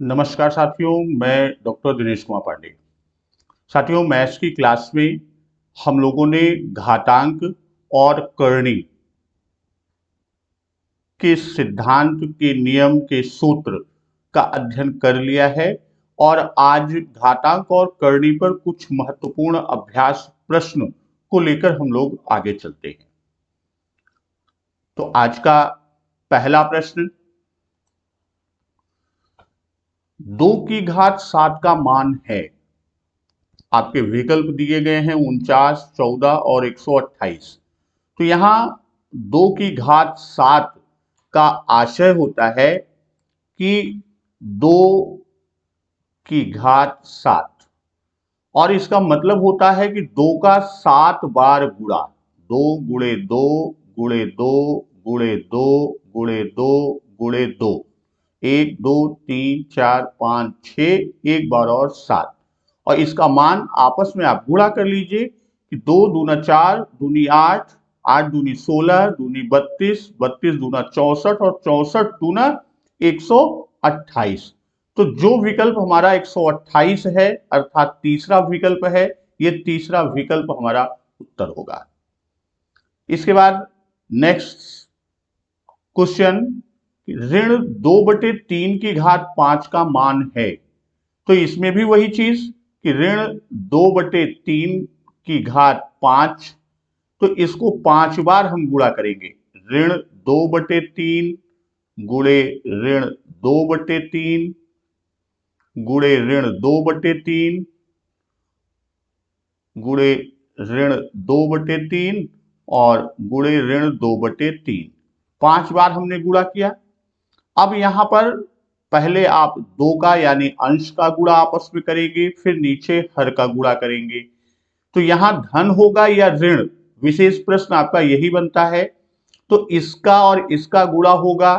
नमस्कार साथियों, मैं डॉक्टर दिनेश कुमार पांडे। साथियों, मैथ्स की क्लास में हम लोगों ने घातांक और करनी के सिद्धांत के नियम के सूत्र का अध्ययन कर लिया है और आज घातांक और करनी पर कुछ महत्वपूर्ण अभ्यास प्रश्न को लेकर हम लोग आगे चलते हैं। तो आज का पहला प्रश्न, 2 की घात 7 का मान है। आपके विकल्प दिए गए हैं 49, 14 और 128। तो यहां 2 की घात 7 का आशय होता है कि 2 की घात 7 और इसका मतलब होता है कि 2 का 7 बार गुणा, 2 गुणे 2 गुणे 2 गुणे 2 गुणे 2 गुणे 2, 1 2 3 4 5 6, एक बार और 7। और इसका मान आपस में आप गुणा कर लीजिए कि 2 दूना 4, दूनी 8, 8 दूनी 16, दूनी 32, 32 दूना 64 और 64 दूना 128। तो जो विकल्प हमारा 128 है अर्थात तीसरा विकल्प है, ये तीसरा विकल्प हमारा उत्तर होगा। इसके बाद नेक्स्ट क्वेश्चन, ऋण 2/3 की घात 5 का मान है। तो इसमें भी वही चीज कि ऋण 2/3 की घात 5, तो इसको 5 बार हम गुणा करेंगे। ऋण 2/3 गुणे ऋण 2/3 गुणे ऋण 2/3 गुणे ऋण 2/3 और गुणे ऋण 2/3, 5 बार हमने गुणा किया। अब यहां पर पहले आप 2 का यानी अंश का गुणा आपस में करेंगे, फिर नीचे हर का गुणा करेंगे। तो यहां धन होगा या ऋण, विशेष प्रश्न आपका यही बनता है। तो इसका और इसका गुणा होगा,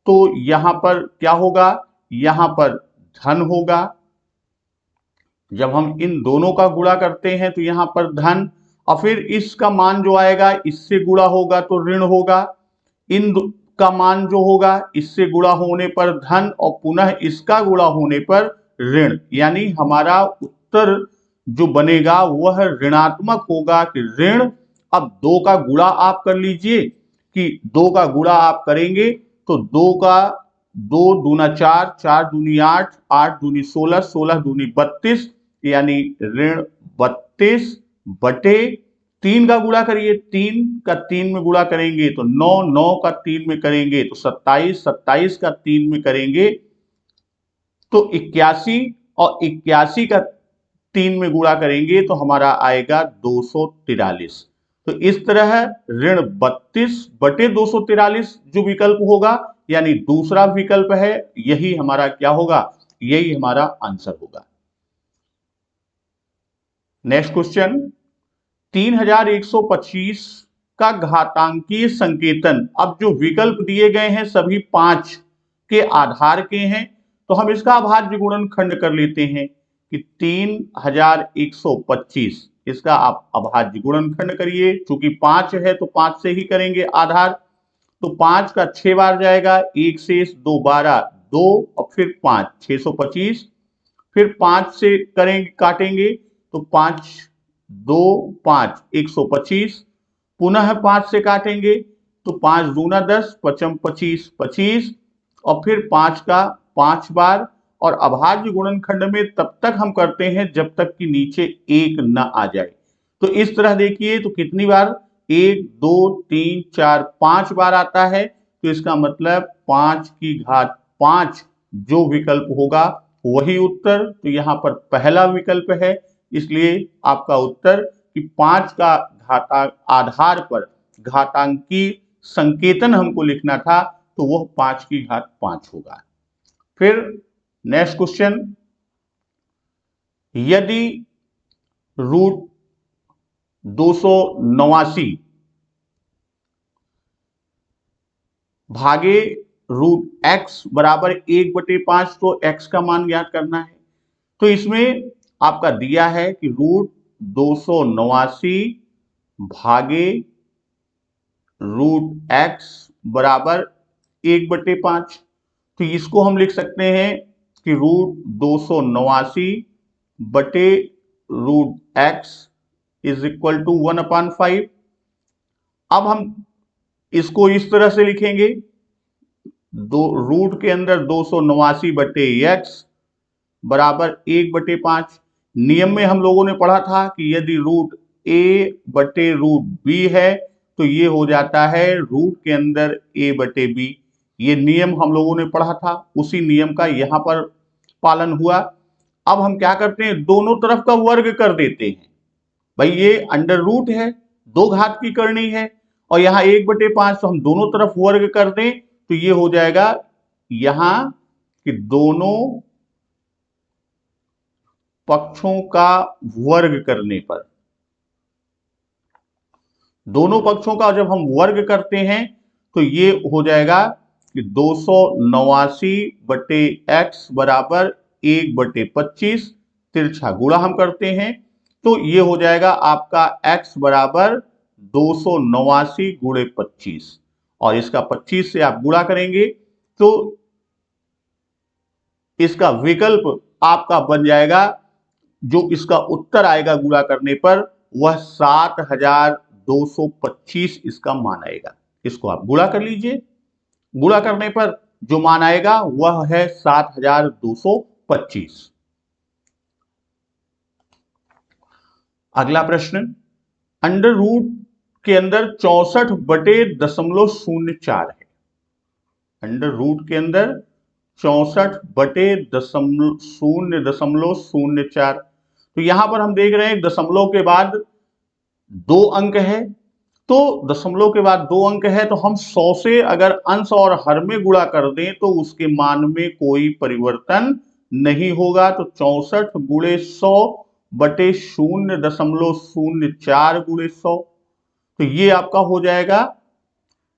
तो यहां पर क्या होगा, यहां पर धन होगा। जब हम इन दोनों का गुणा करते हैं तो यहां पर धन, और फिर इसका मान जो आएगा इससे गुणा होगा तो ऋण होगा। इन का मान जो होगा इससे गुणा होने पर धन और पुनः इसका गुणा होने पर ऋण, यानी हमारा उत्तर जो बनेगा वह ऋणात्मक होगा कि ऋण। अब 2 का गुणा आप कर लीजिए कि 2 का गुणा आप करेंगे तो 2 दूना 4, 4 दूनी 8, 8 दूनी 16, 16 दूनी 32, यानी ऋण 32 बटे 3 का गुणा करिए, 3 का 3 में गुणा करेंगे तो 9, 9 का 3 में करेंगे तो 27, 27 का 3 में करेंगे तो 81, और 81 का 3 में गुणा करेंगे तो हमारा आएगा 243। तो इस तरह ऋण 32 बटे 243 जो विकल्प होगा, यानी दूसरा विकल्प है, यही हमारा क्या होगा, यही हमारा आंसर होगा। नेक्स्ट क्वेश्चन, 3125 का घातांकीय संकेतन। अब जो विकल्प दिए गए हैं सभी 5 के आधार के हैं, तो हम इसका अभाज्य गुणनखंड कर लेते हैं कि 3125, इसका आप अभाज्य गुणनखंड करिए। चूंकि 5 है तो 5 से ही करेंगे आधार, तो 5 का 6 बार जाएगा, 1 शेष 2 12, 2 और फिर 5, 625। फिर 5 से करेंगे, काटेंगे तो 5 2 5, 125। पुनः 5 से काटेंगे तो 5 दूना 10, 5 25 25, और फिर 5 का 5 बार। और अभाज्य गुणनखंड में तब तक हम करते हैं जब तक कि नीचे 1 न आ जाए। तो इस तरह देखिए तो कितनी बार, 1 2 3 4 5 बार आता है। तो इसका मतलब 5 की घात 5 जो विकल्प होगा वही उत्तर। तो यहां पर पहला विकल्प है, इसलिए आपका उत्तर कि 5 का घातांक आधार पर घातांकी संकेतन हमको लिखना था, तो वह 5 की घात 5 होगा। फिर नेक्स्ट क्वेश्चन, यदि रूट 289 भागे रूट एक्स बराबर 1/5, तो एक्स का मान ज्ञात करना है। तो इसमें आपका दिया है कि रूट 289 भागे रूट एक्स बराबर 1/5। तो इसको हम लिख सकते हैं कि √289 बटे √x इज इक्वल टू 1/5। अब हम इसको इस तरह से लिखेंगे, दो रूट के अंदर 289 बटे x बराबर 1/5। नियम में हम लोगों ने पढ़ा था कि यदि √a बटे √b है तो ये हो जाता है रूट के अंदर a बटे b। ये नियम हम लोगों ने पढ़ा था, उसी नियम का यहां पर पालन हुआ। अब हम क्या करते हैं, दोनों तरफ का वर्ग कर देते हैं। भाई ये अंडर रूट है, दो घात की करनी है, और यहां 1/5, तो हम दोनों तरफ वर्ग कर दें तो ये हो जाएगा यहां कि दोनों पक्षों का वर्ग करने पर, दोनों पक्षों का जब हम वर्ग करते हैं तो ये हो जाएगा कि 289 बटे x बराबर 1/25। तिरछा गुणा हम करते हैं तो ये हो जाएगा आपका x बराबर 289 गुणे 25, और इसका 25 से आप गुणा करेंगे तो इसका विकल्प आपका बन जाएगा, जो इसका उत्तर आएगा गुणा करने पर वह 7225 इसका मान आएगा। इसको आप गुणा कर लीजिए, गुणा करने पर जो मान आएगा वह है 7225। अगला प्रश्न, अंडर रूट के अंदर 64/0.04 है। अंडर रूट के अंदर 64/0.04। तो यहां पर हम देख रहे हैं दशमलव के बाद 2 अंक है, तो दशमलव के बाद 2 अंक है तो हम 100 से अगर अंश और हर में गुणा कर दें तो उसके मान में कोई परिवर्तन नहीं होगा। तो 64 गुणे 100 बटे 0.04 गुणे 100, तो ये आपका हो जाएगा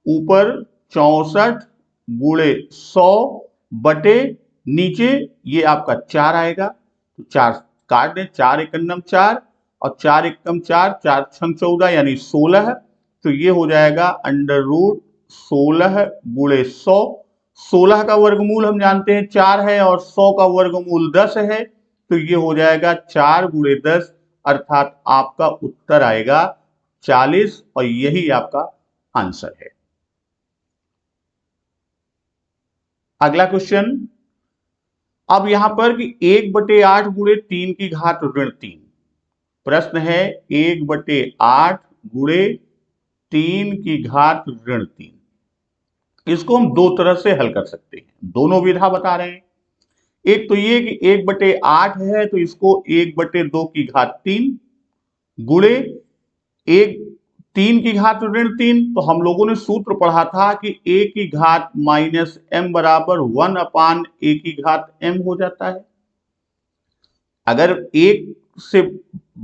ऊपर 64 गुणे 100 बटे नीचे ये आपका 4 आएगा। तो 4 काट दें, 4 एकम 4 और 4 एकम 4, 4 छंग 14 यानी 16। तो ये हो जाएगा अंडर रूट 16 गुणे 100। 16 का वर्गमूल हम जानते हैं 4 है और 100 का वर्गमूल 10 है, तो ये हो जाएगा 4 गुणे 10, अर्थात आपका उत्तर आएगा 40, और यही आपका आंसर है। अगला क्वेश्चन, अब यहां पर कि 1/8 गुणे 3 की घात ऋण 3। प्रश्न है 1/8 गुणे 3 की घात ऋण 3। इसको हम दो तरह से हल कर सकते हैं, दोनों विधा बता रहे हैं। एक तो ये कि 1/8 है तो इसको 1/2 की घात 3 गुणे 3 की घात ऋण 3। तो हम लोगों ने सूत्र पढ़ा था कि a की घात -m बराबर 1/a की घात m हो जाता है। अगर 1 से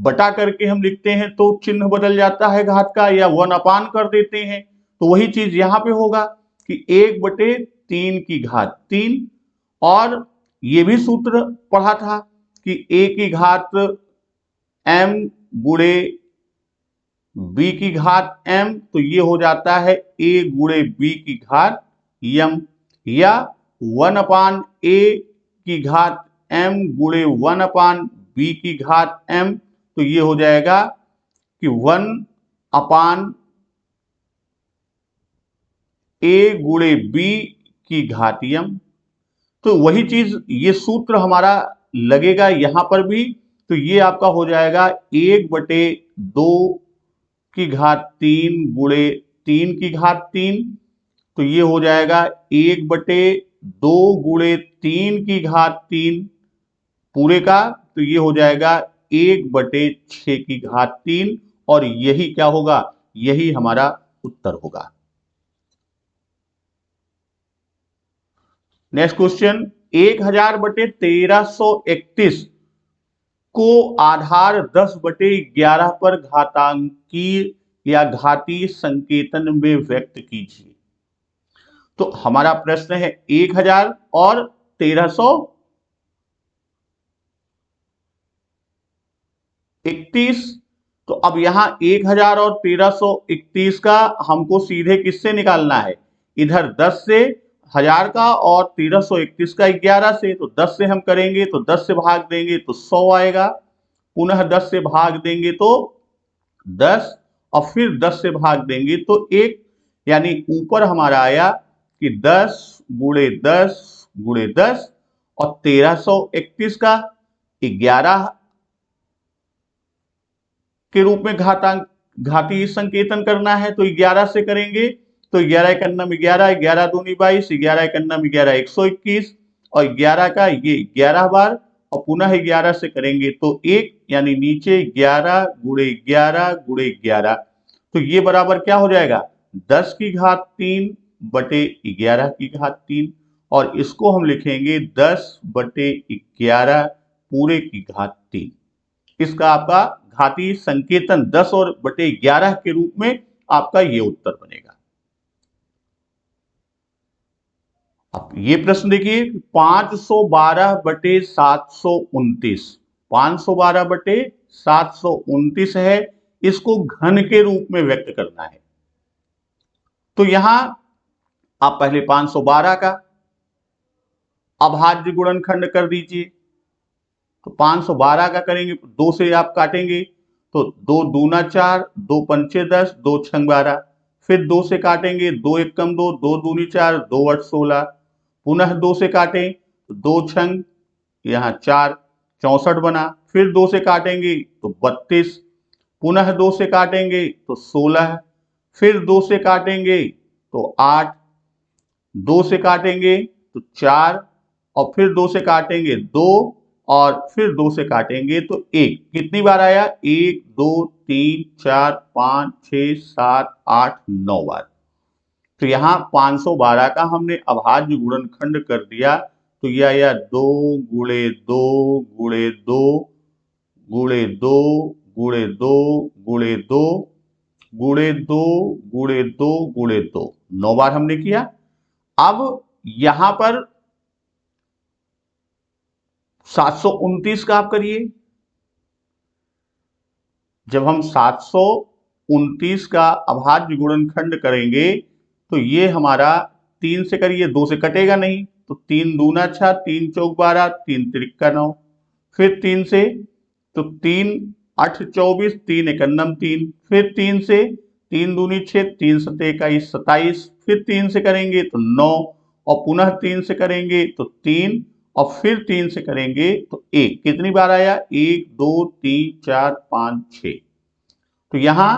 बटा करके हम लिखते हैं तो चिन्ह बदल जाता है घात का, या 1/, कर देते हैं तो वही चीज यहां पे होगा कि 1/3 की घात 3, और ये भी सूत्र पढ़ा था कि a की घात m गुणे b की घात m, तो ये हो जाता है a गुणे b की घात m, या 1/a की घात m गुणे 1/b की घात m, तो ये हो जाएगा कि 1/a गुणे b की घात m। तो वही चीज ये सूत्र हमारा लगेगा यहां पर भी, तो ये आपका हो जाएगा 1/2 की घात 3 गुणे 3 की घात 3, तो ये हो जाएगा 1/2 गुणे 3 की घात 3 पूरे का, तो ये हो जाएगा 1/6 की घात 3, और यही क्या होगा, यही हमारा उत्तर होगा। नेक्स्ट क्वेश्चन, 1000/1331 को आधार 10/11 पर घातांकीय या घातीय संकेतन में व्यक्त कीजिए। तो हमारा प्रश्न है 1000 और 1331, तो अब यहां 1000 और 1331 का हमको सीधे किससे निकालना है, इधर 10 से 1000 का और 1331 का 11 से, तो 10 से हम करेंगे तो 10 से भाग देंगे तो 100 आएगा, पुनः 10 से भाग देंगे तो 10 और फिर 10 से भाग देंगे तो 1, यानी ऊपर हमारा आया कि 10 गुणे 10 गुणे 10 और 1331 का 11 के रूप में घातीय संकेतन करना है, तो 11 से करेंगे तो 11 एकन्नम 11, 11 दूनी 22, 11 एकन्नम 11 121 और 11 का ये 11 बार और पुनः 11 से करेंगे तो 1, यानी नीचे 11 गुणे 11 गुणे 11, तो ये बराबर क्या हो जाएगा 10 की घात 3 बटे 11 की घात 3, और इसको हम लिखेंगे 10 बटे 11 पूरे की घात 3। इसका आपका घातीय संकेतन 10 और बटे 11 के रूप में आपका ये उत्तर बनेगा। अब ये प्रश्न देखिए 512 बटे 729, 512 बटे 729 है, इसको घन के रूप में व्यक्त करना है। तो यहां आप पहले 512 का अभाज्य गुणनखंड कर दीजिए, तो 512 का करेंगे 2 से आप काटेंगे तो 2 दूना 4, 2 पंचे 10, 2 छंग 12, फिर 2 से काटेंगे 2 एकम 2, 2 दूनी 4, 2 8 16, पुनः 2 से काटें तो 2 छंग यहाँ 4 64 बना, फिर 2 से काटेंगे तो 32, पुनः 2 से काटेंगे तो 16, फिर 2 से काटेंगे तो 8, 2 से काटेंगे तो 4 और फिर 2 से काटेंगे 2 और फिर 2 से काटेंगे तो 1, कितनी बार आया 1 2 3 4 5 6 7 8 9 बार। तो यहां 512 का हमने अभाज्य गुणनखंड कर दिया, तो यह आया 2 गुणे 2 गुणे 2 गुणे 2 गुणे 2 गुणे 2 गुणे 2 गुणे 2 गुणे 2, 9 बार हमने किया। अब यहां पर 729 का आप करिए, जब हम 729 का अभाज्य गुणनखंड करेंगे तो ये हमारा 3 से करिए, 2 से कटेगा नहीं, तो 3 दूना 6, 3 चौक 12, 3 त्रिक्का 9, फिर 3 से तो 3 8 24, 3 एकन्नम 3, फिर 3 से 3 दूनी 6, 3 सते 21 27, फिर 3 से करेंगे तो 9 और पुनः 3 से करेंगे तो 3 और फिर 3 से करेंगे तो 1, कितनी बार आया 1 2 3 4 5 6, तो यहां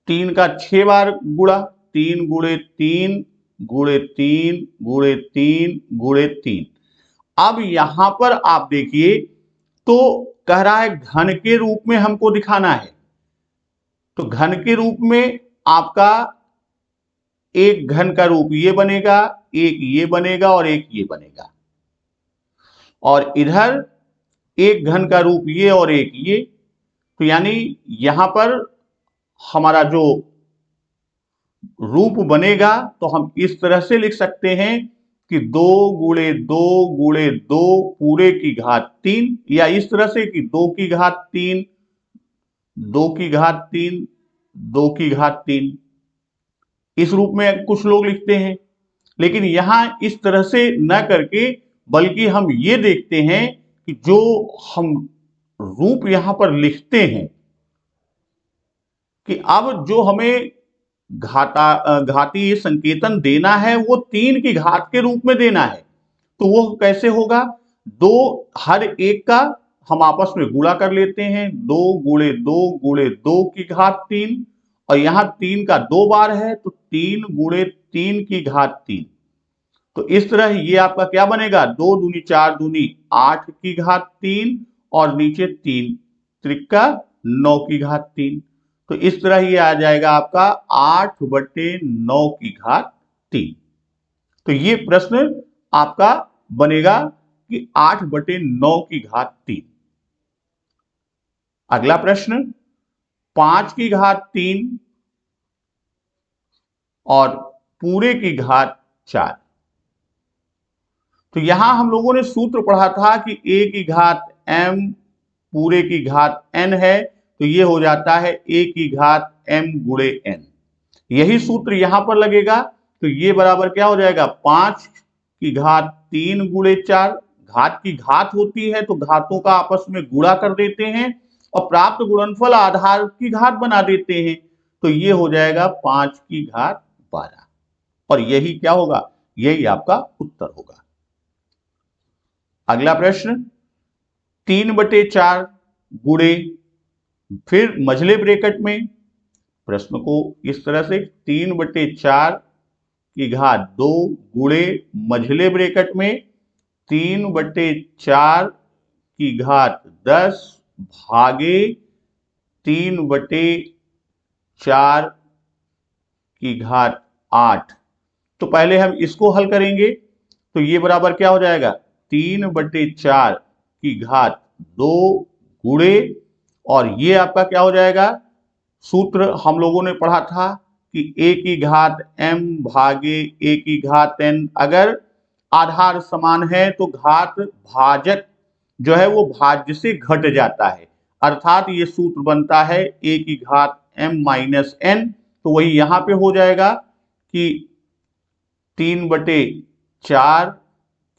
3 का 6 बार गुणा, 3 गुणे 3 गुणे 3 गुणे 3 गुणे 3। अब यहां पर आप देखिए तो कह रहा है घन के रूप में हमको दिखाना है, तो घन के रूप में आपका एक घन का रूप ये बनेगा, एक ये बनेगा और एक ये बनेगा, और इधर एक घन का रूप ये और एक ये, तो यानी यहां पर हमारा जो रूप बनेगा तो हम इस तरह से लिख सकते हैं कि 2 गुणे 2 गुणे 2 पूरे की घात 3, या इस तरह से कि 2 की घात 3 2 की घात 3 2 की घात 3, इस रूप में कुछ लोग लिखते हैं। लेकिन यहां इस तरह से न करके बल्कि हम ये देखते हैं कि जो हम रूप यहां पर लिखते हैं कि अब जो हमें घातीय संकेतन देना है वो 3 की घात के रूप में देना है, तो वो कैसे होगा, 2 हर एक का हम आपस में गुणा कर लेते हैं, 2 गुणे 2 गुणे 2 की घात 3, और यहां 3 का 2 बार है तो 3 गुणे 3 की घात 3, तो इस तरह ये आपका क्या बनेगा 2 दूनी 4 दूनी 8 की घात 3 और नीचे 3 त्रिक्का 9 की घात 3, तो इस तरह ये आ जाएगा आपका 8 बटे 9 की घात 3। तो ये प्रश्न आपका बनेगा कि 8 बटे 9 की घात 3। अगला प्रश्न 5 की घात 3 और पूरे की घात 4, तो यहां हम लोगों ने सूत्र पढ़ा था कि a की घात m पूरे की घात n है, तो ये हो जाता है a की घात m गुणे n, यही सूत्र यहां पर लगेगा तो ये बराबर क्या हो जाएगा, 5 की घात 3 गुणे 4। घात की घात होती है तो घातों का आपस में गुणा कर देते हैं और प्राप्त गुणनफल आधार की घात बना देते हैं। तो ये हो जाएगा 5 की घात 12 और यही क्या होगा, यही आपका उत्तर होगा। अगला प्रश्न, 3/4 गुणे, फिर मझले ब्रैकेट में प्रश्न को इस तरह से 3/4 की घात 2 गुणे मझले ब्रैकेट में 3/4 की घात 10 भागे 3/4 की घात 8। तो पहले हम इसको हल करेंगे तो ये बराबर क्या हो जाएगा, 3/4 की घात 2 गुणे, और ये आपका क्या हो जाएगा, सूत्र हम लोगों ने पढ़ा था कि a की घात m भागे a की घात n। अगर आधार समान है तो घात भाजक जो है वो भाज्य से घट जाता है, अर्थात ये सूत्र बनता है a की घात m माइनस n। तो वही यहां पे हो जाएगा कि 3/4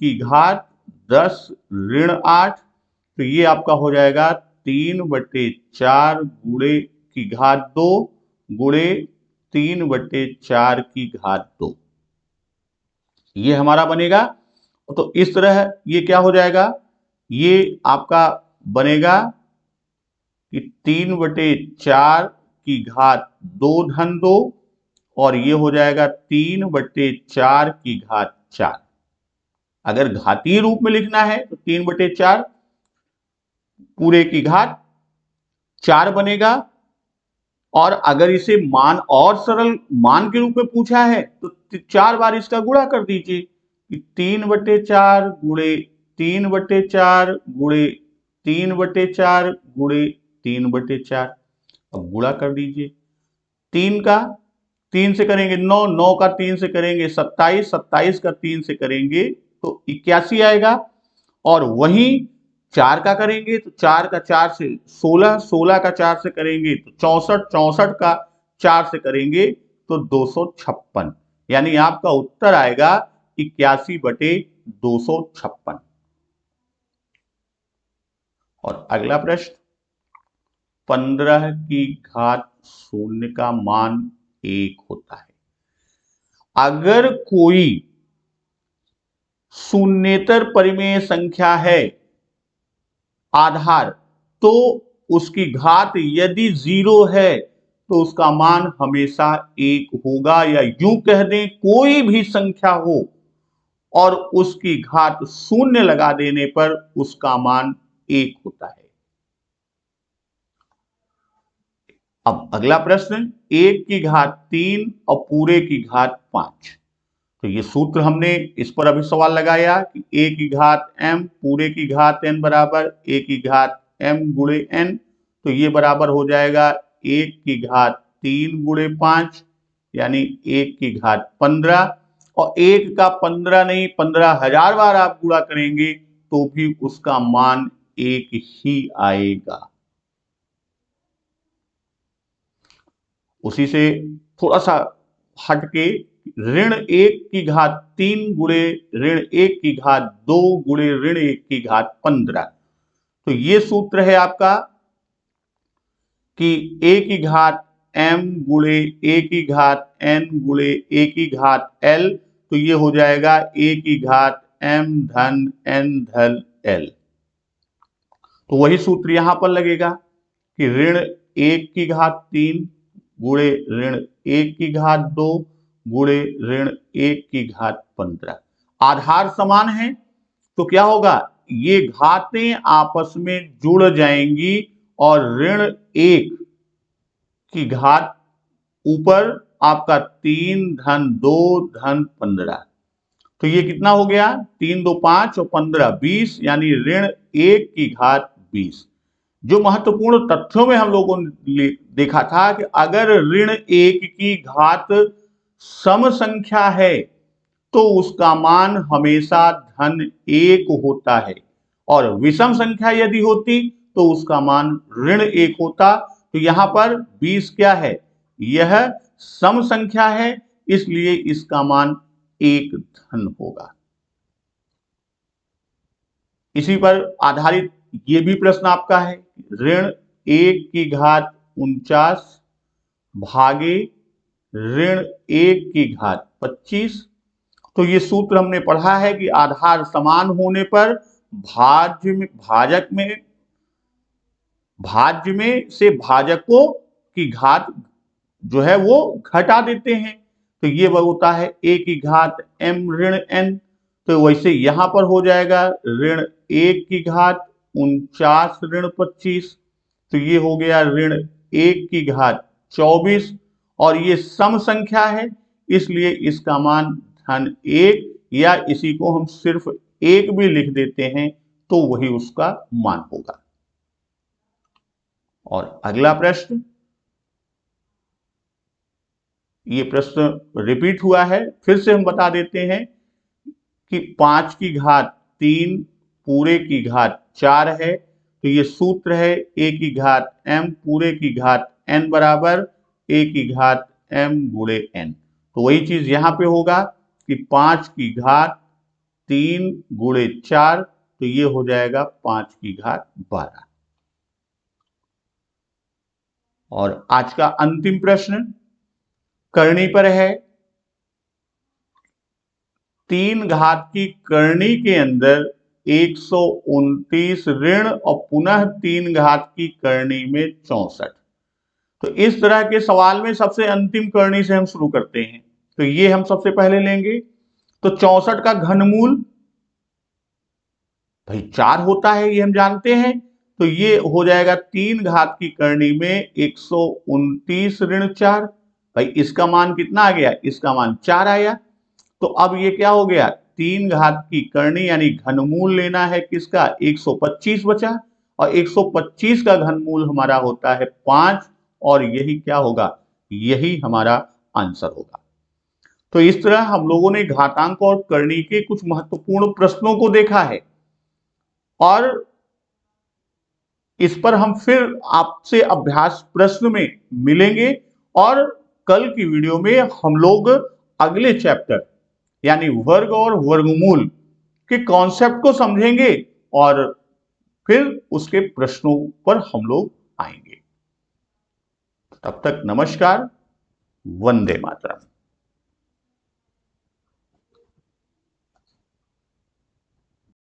की घात 10 ऋण 8। तो ये आपका हो जाएगा 3/4 गुणे की घात 2 गुणे 3/4 की घात 2, ये हमारा बनेगा। तो इस तरह ये क्या हो जाएगा, ये आपका बनेगा कि 3/4 की घात 2 धन 2 और ये हो जाएगा 3/4 की घात 4। अगर घातीय रूप में लिखना है तो 3/4 पूरे की घात 4 बनेगा, और अगर इसे मान और सरल मान के रूप में पूछा है तो 4 बार इसका गुणा कर दीजिए कि 3/4 गुणे 3/4 गुणे 3/4 गुणे 3/4। अब गुणा कर दीजिए, 3 का 3 से करेंगे 9, 9 का 3 से करेंगे 27, 27 का 3 से करेंगे तो 81 आएगा। और वहीं 4 का करेंगे तो 4 का 4 से 16, 16 का 4 से करेंगे तो 64, 64 का 4 से करेंगे तो 256, यानी आपका उत्तर आएगा 81/256। और अगला प्रश्न, 15 की घात 0 का मान 1 होता है। अगर कोई शून्येतर परिमेय संख्या है आधार, तो उसकी घात यदि 0 है तो उसका मान हमेशा 1 होगा, या यूं कह दें कोई भी संख्या हो और उसकी घात 0 लगा देने पर उसका मान 1 होता है। अब अगला प्रश्न, 1 की घात 3 और पूरे की घात 5। तो ये सूत्र हमने इस पर अभी सवाल लगाया कि a की घात m पूरे की घात n बराबर a की घात m गुणे n। तो ये बराबर हो जाएगा 1 की घात 3 गुणे 5 यानी 1 की घात 15, और 1 का 15 नहीं 15,000 बार आप गुणा करेंगे तो भी उसका मान 1 ही आएगा। उसी से थोड़ा सा हटके ऋण 1 की घात 3 गुणे ऋण 1 की घात 2 गुणे ऋण 1 की घात 15। तो ये सूत्र है आपका कि a की घात m गुणे a की घात n गुणे a की घात l। तो ये हो जाएगा a की घात m धन n धन l। तो वही सूत्र यहां पर लगेगा कि ऋण 1 की घात 3 गुणे ऋण 1 की घात 2 गुणे ऋण 1 की घात 15। आधार समान है तो क्या होगा, ये घातें आपस में जुड़ जाएंगी और ऋण 1 की घात ऊपर आपका 3 धन 2 धन 15। तो ये कितना हो गया, 3 2 5 और 15 20, यानी ऋण 1 की घात 20। जो महत्वपूर्ण तथ्यों में हम लोगों ने देखा था कि अगर ऋण 1 की घात सम संख्या है तो उसका मान हमेशा धन 1 होता है, और विषम संख्या यदि होती तो उसका मान ऋण 1 होता। तो यहां पर 20 क्या है, यह सम संख्या है, इसलिए इसका मान 1 धन होगा। इसी पर आधारित ये भी प्रश्न आपका है, ऋण 1 की घात 49 भागे ऋण 1 की घात 25। तो ये सूत्र हमने पढ़ा है कि आधार समान होने पर भाज्य में से भाजकों की घात जो है वो घटा देते हैं। तो ये वह होता है a की घात m ऋण n। तो वैसे यहां पर हो जाएगा ऋण 1 की घात 49 ऋण 25। तो ये हो गया ऋण 1 की घात 24 और ये सम संख्या है, इसलिए इसका मान धन 1 या इसी को हम सिर्फ 1 भी लिख देते हैं तो वही उसका मान होगा। और अगला प्रश्न, ये प्रश्न रिपीट हुआ है, फिर से हम बता देते हैं कि 5 की घात 3 पूरे की घात 4 है। तो ये सूत्र है a की घात m पूरे की घात n बराबर a की घात m गुणे n। तो वही चीज यहां पे होगा कि 5 की घात 3 गुणे 4, तो ये हो जाएगा 5 की घात 12। और आज का अंतिम प्रश्न करनी पर है, 3 घात की करनी के अंदर 129 ऋण और पुनः 3 घात की करनी में 64। तो इस तरह के सवाल में सबसे अंतिम करनी से हम शुरू करते हैं। तो ये हम सबसे पहले लेंगे। तो 64 का घनमूल भाई 4 होता है, ये हम जानते हैं। तो ये हो जाएगा 3 घात की करनी में 129 ऋण 4। भाई इसका मान कितना आ गया, इसका मान 4 आया। तो अब ये क्या हो गया, 3 घात की करनी यानी घनमूल लेना है किसका, 125 बचा। और 125 का घनमूल हमारा होता है 5 और यही क्या होगा, यही हमारा आंसर होगा। तो इस तरह हम लोगों ने घातांक और करनी के कुछ महत्वपूर्ण प्रश्नों को देखा है और इस पर हम फिर आपसे अभ्यास प्रश्न में मिलेंगे और कल की वीडियो में हम लोग अगले चैप्टर यानी वर्ग और वर्गमूल के कॉन्सेप्ट को समझेंगे और फिर उसके प्रश्नों पर हम लोग आएंगे। तब तक नमस्कार, वंदे मातरम।